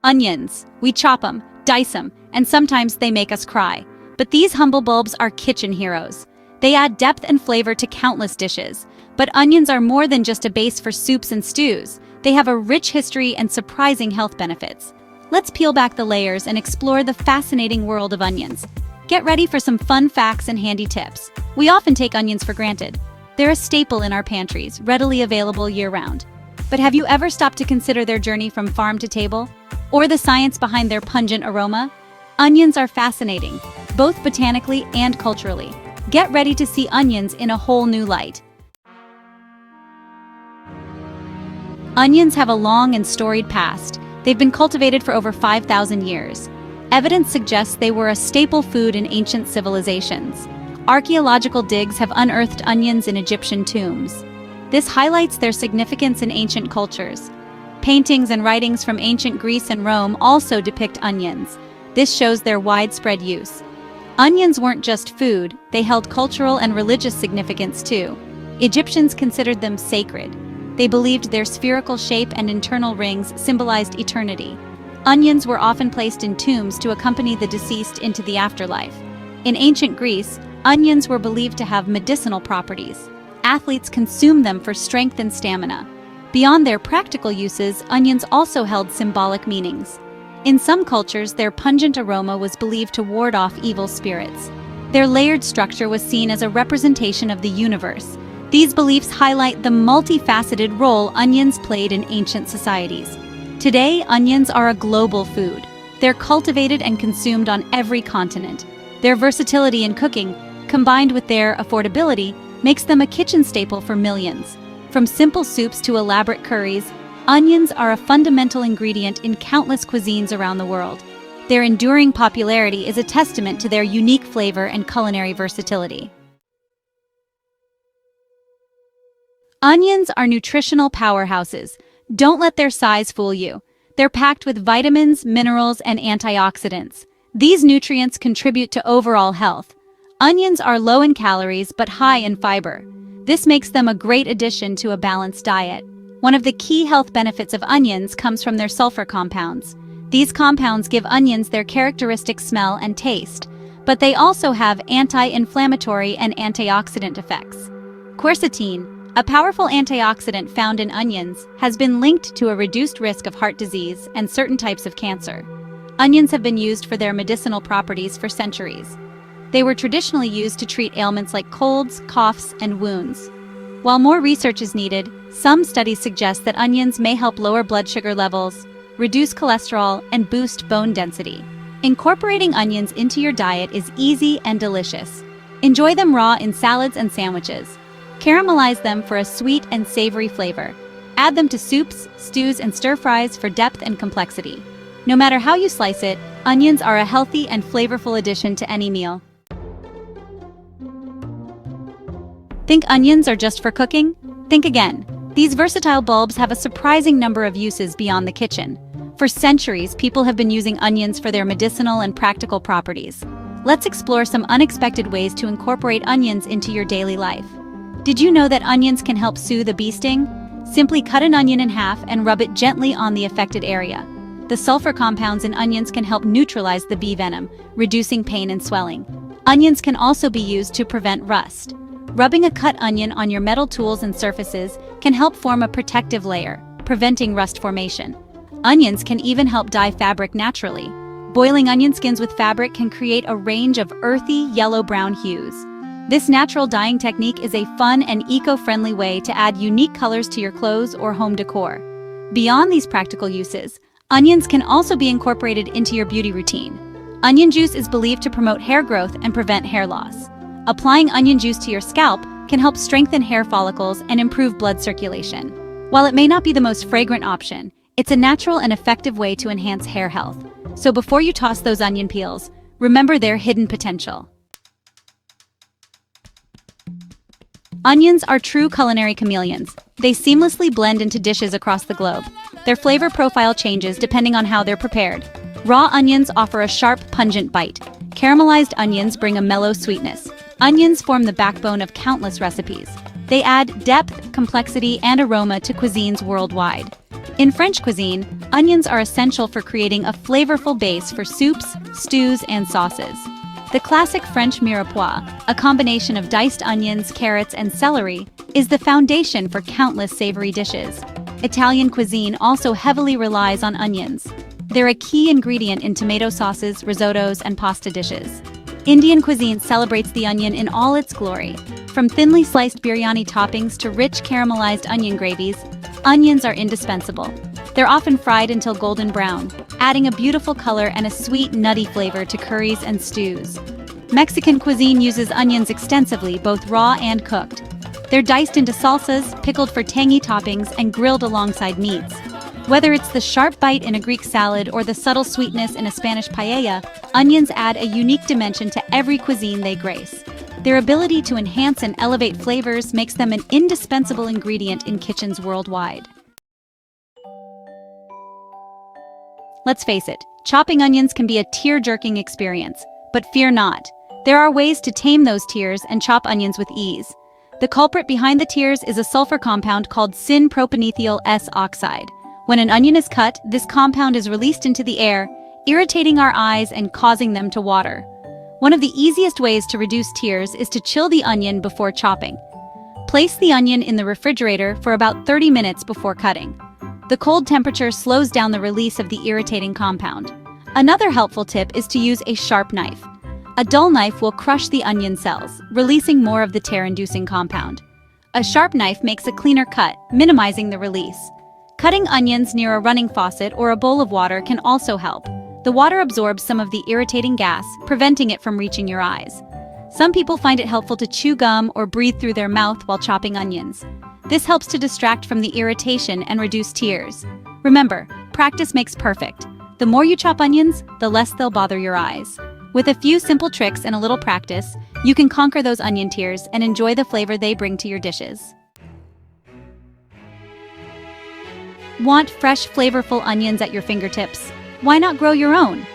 Onions. We chop them, dice them, and sometimes they make us cry. But these humble bulbs are kitchen heroes. They add depth and flavor to countless dishes. But onions are more than just a base for soups and stews. They have a rich history and surprising health benefits. Let's peel back the layers and explore the fascinating world of onions. Get ready for some fun facts and handy tips. We often take onions for granted. They're a staple in our pantries, readily available year-round. But have you ever stopped to consider their journey from farm to table? Or the science behind their pungent aroma? Onions are fascinating, both botanically and culturally. Get ready to see onions in a whole new light. Onions have a long and storied past. They've been cultivated for over 5,000 years. Evidence suggests they were a staple food in ancient civilizations. Archaeological digs have unearthed onions in Egyptian tombs. This highlights their significance in ancient cultures. Paintings and writings from ancient Greece and Rome also depict onions. This shows their widespread use. Onions weren't just food, they held cultural and religious significance too. Egyptians considered them sacred. They believed their spherical shape and internal rings symbolized eternity. Onions were often placed in tombs to accompany the deceased into the afterlife. In ancient Greece, onions were believed to have medicinal properties. Athletes consumed them for strength and stamina. Beyond their practical uses, onions also held symbolic meanings. In some cultures, their pungent aroma was believed to ward off evil spirits. Their layered structure was seen as a representation of the universe. These beliefs highlight the multifaceted role onions played in ancient societies. Today, onions are a global food. They're cultivated and consumed on every continent. Their versatility in cooking, combined with their affordability, makes them a kitchen staple for millions. From simple soups to elaborate curries, onions are a fundamental ingredient in countless cuisines around the world. Their enduring popularity is a testament to their unique flavor and culinary versatility. Onions are nutritional powerhouses. Don't let their size fool you. They're packed with vitamins, minerals, and antioxidants. These nutrients contribute to overall health. Onions are low in calories but high in fiber. This makes them a great addition to a balanced diet. One of the key health benefits of onions comes from their sulfur compounds. These compounds give onions their characteristic smell and taste, but they also have anti-inflammatory and antioxidant effects. Quercetin, a powerful antioxidant found in onions, has been linked to a reduced risk of heart disease and certain types of cancer. Onions have been used for their medicinal properties for centuries. They were traditionally used to treat ailments like colds, coughs, and wounds. While more research is needed, some studies suggest that onions may help lower blood sugar levels, reduce cholesterol, and boost bone density. Incorporating onions into your diet is easy and delicious. Enjoy them raw in salads and sandwiches. Caramelize them for a sweet and savory flavor. Add them to soups, stews, and stir-fries for depth and complexity. No matter how you slice it, onions are a healthy and flavorful addition to any meal. Think onions are just for cooking? Think again. These versatile bulbs have a surprising number of uses beyond the kitchen. For centuries, people have been using onions for their medicinal and practical properties. Let's explore some unexpected ways to incorporate onions into your daily life. Did you know that onions can help soothe a bee sting? Simply cut an onion in half and rub it gently on the affected area. The sulfur compounds in onions can help neutralize the bee venom, reducing pain and swelling. Onions can also be used to prevent rust. Rubbing a cut onion on your metal tools and surfaces can help form a protective layer, preventing rust formation. Onions can even help dye fabric naturally. Boiling onion skins with fabric can create a range of earthy, yellow-brown hues. This natural dyeing technique is a fun and eco-friendly way to add unique colors to your clothes or home decor. Beyond these practical uses, onions can also be incorporated into your beauty routine. Onion juice is believed to promote hair growth and prevent hair loss. Applying onion juice to your scalp can help strengthen hair follicles and improve blood circulation. While it may not be the most fragrant option, it's a natural and effective way to enhance hair health. So before you toss those onion peels, remember their hidden potential. Onions are true culinary chameleons. They seamlessly blend into dishes across the globe. Their flavor profile changes depending on how they're prepared. Raw onions offer a sharp, pungent bite. Caramelized onions bring a mellow sweetness. Onions form the backbone of countless recipes. They add depth, complexity, and aroma to cuisines worldwide. In French cuisine, onions are essential for creating a flavorful base for soups, stews, and sauces. The classic French mirepoix, a combination of diced onions, carrots, and celery, is the foundation for countless savory dishes. Italian cuisine also heavily relies on onions. They're a key ingredient in tomato sauces, risottos, and pasta dishes. Indian cuisine celebrates the onion in all its glory. From thinly sliced biryani toppings to rich caramelized onion gravies, onions are indispensable. They're often fried until golden brown, adding a beautiful color and a sweet, nutty flavor to curries and stews. Mexican cuisine uses onions extensively, both raw and cooked. They're diced into salsas, pickled for tangy toppings, and grilled alongside meats. Whether it's the sharp bite in a Greek salad or the subtle sweetness in a Spanish paella, onions add a unique dimension to every cuisine they grace. Their ability to enhance and elevate flavors makes them an indispensable ingredient in kitchens worldwide. Let's face it, chopping onions can be a tear-jerking experience, but fear not. There are ways to tame those tears and chop onions with ease. The culprit behind the tears is a sulfur compound called syn-propanethyl S-oxide. When an onion is cut, this compound is released into the air, irritating our eyes and causing them to water. One of the easiest ways to reduce tears is to chill the onion before chopping. Place the onion in the refrigerator for about 30 minutes before cutting. The cold temperature slows down the release of the irritating compound. Another helpful tip is to use a sharp knife. A dull knife will crush the onion cells, releasing more of the tear-inducing compound. A sharp knife makes a cleaner cut, minimizing the release. Cutting onions near a running faucet or a bowl of water can also help. The water absorbs some of the irritating gas, preventing it from reaching your eyes. Some people find it helpful to chew gum or breathe through their mouth while chopping onions. This helps to distract from the irritation and reduce tears. Remember, practice makes perfect. The more you chop onions, the less they'll bother your eyes. With a few simple tricks and a little practice, you can conquer those onion tears and enjoy the flavor they bring to your dishes. Want fresh, flavorful onions at your fingertips? Why not grow your own?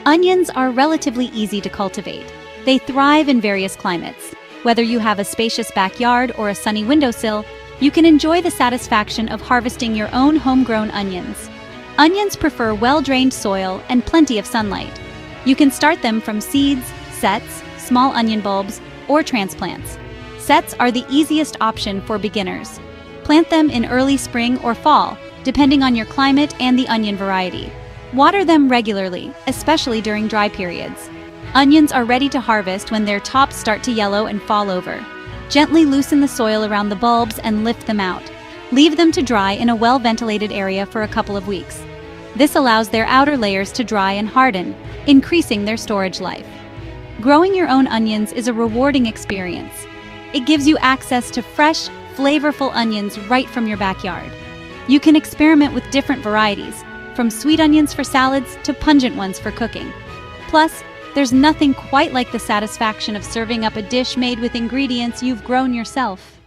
Onions are relatively easy to cultivate. They thrive in various climates. Whether you have a spacious backyard or a sunny windowsill, you can enjoy the satisfaction of harvesting your own homegrown onions. Onions prefer well-drained soil and plenty of sunlight. You can start them from seeds, sets, small onion bulbs, or transplants. Sets are the easiest option for beginners. Plant them in early spring or fall, depending on your climate and the onion variety. Water them regularly, especially during dry periods. Onions are ready to harvest when their tops start to yellow and fall over. Gently loosen the soil around the bulbs and lift them out. Leave them to dry in a well-ventilated area for a couple of weeks. This allows their outer layers to dry and harden, increasing their storage life. Growing your own onions is a rewarding experience. It gives you access to fresh, flavorful onions right from your backyard. You can experiment with different varieties, from sweet onions for salads to pungent ones for cooking. Plus, there's nothing quite like the satisfaction of serving up a dish made with ingredients you've grown yourself.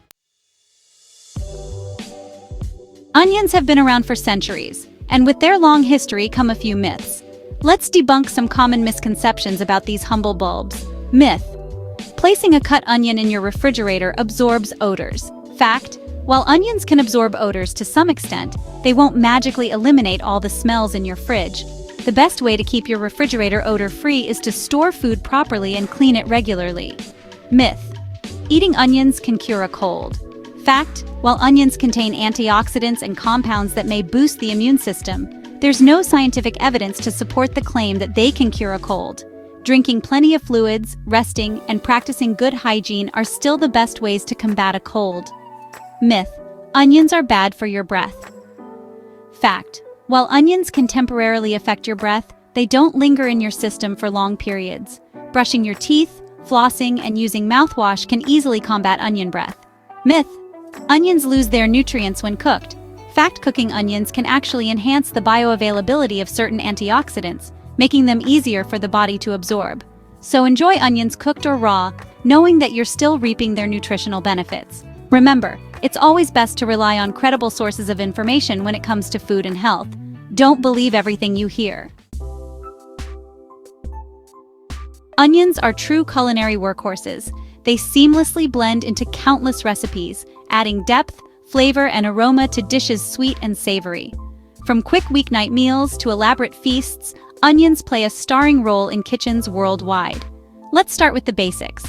Onions have been around for centuries, and with their long history come a few myths. Let's debunk some common misconceptions about these humble bulbs. Myth: placing a cut onion in your refrigerator absorbs odors. Fact: while onions can absorb odors to some extent, they won't magically eliminate all the smells in your fridge. The best way to keep your refrigerator odor-free is to store food properly and clean it regularly. Myth: eating onions can cure a cold. Fact: while onions contain antioxidants and compounds that may boost the immune system, there's no scientific evidence to support the claim that they can cure a cold. Drinking plenty of fluids, resting, and practicing good hygiene are still the best ways to combat a cold. Myth: onions are bad for your breath. Fact: while onions can temporarily affect your breath, they don't linger in your system for long periods. Brushing your teeth, flossing, and using mouthwash can easily combat onion breath. Myth: onions lose their nutrients when cooked. Fact: cooking onions can actually enhance the bioavailability of certain antioxidants, making them easier for the body to absorb. So enjoy onions cooked or raw, knowing that you're still reaping their nutritional benefits. Remember, it's always best to rely on credible sources of information when it comes to food and health. Don't believe everything you hear. Onions are true culinary workhorses. They seamlessly blend into countless recipes, adding depth, flavor, and aroma to dishes sweet and savory. From quick weeknight meals to elaborate feasts, onions play a starring role in kitchens worldwide. Let's start with the basics.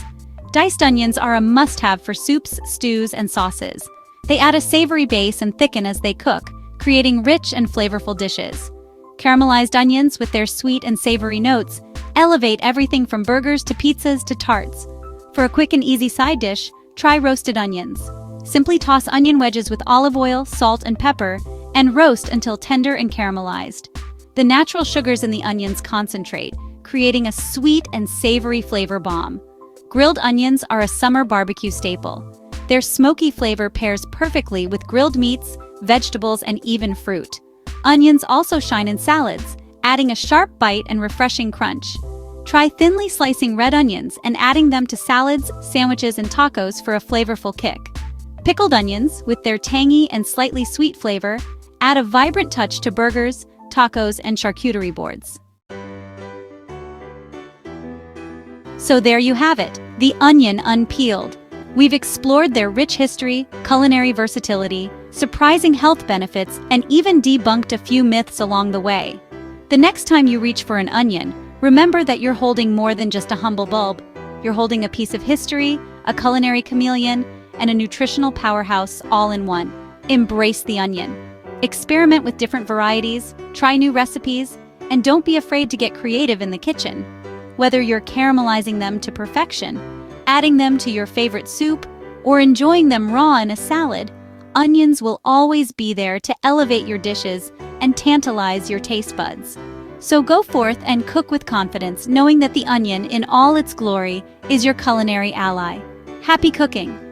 Diced onions are a must-have for soups, stews, and sauces. They add a savory base and thicken as they cook, creating rich and flavorful dishes. Caramelized onions, with their sweet and savory notes, elevate everything from burgers to pizzas to tarts. For a quick and easy side dish, try roasted onions. Simply toss onion wedges with olive oil, salt, and pepper, and roast until tender and caramelized. The natural sugars in the onions concentrate, creating a sweet and savory flavor bomb. Grilled onions are a summer barbecue staple. Their smoky flavor pairs perfectly with grilled meats, vegetables, and even fruit. Onions also shine in salads, adding a sharp bite and refreshing crunch. Try thinly slicing red onions and adding them to salads, sandwiches, and tacos for a flavorful kick. Pickled onions, with their tangy and slightly sweet flavor, add a vibrant touch to burgers, tacos, and charcuterie boards. So there you have it, the onion unpeeled. We've explored their rich history, culinary versatility, surprising health benefits, and even debunked a few myths along the way. The next time you reach for an onion, remember that you're holding more than just a humble bulb. You're holding a piece of history, a culinary chameleon, and a nutritional powerhouse all in one. Embrace the onion. Experiment with different varieties, try new recipes, and don't be afraid to get creative in the kitchen. Whether you're caramelizing them to perfection, adding them to your favorite soup, or enjoying them raw in a salad, onions will always be there to elevate your dishes and tantalize your taste buds. So go forth and cook with confidence, knowing that the onion, in all its glory, is your culinary ally. Happy cooking!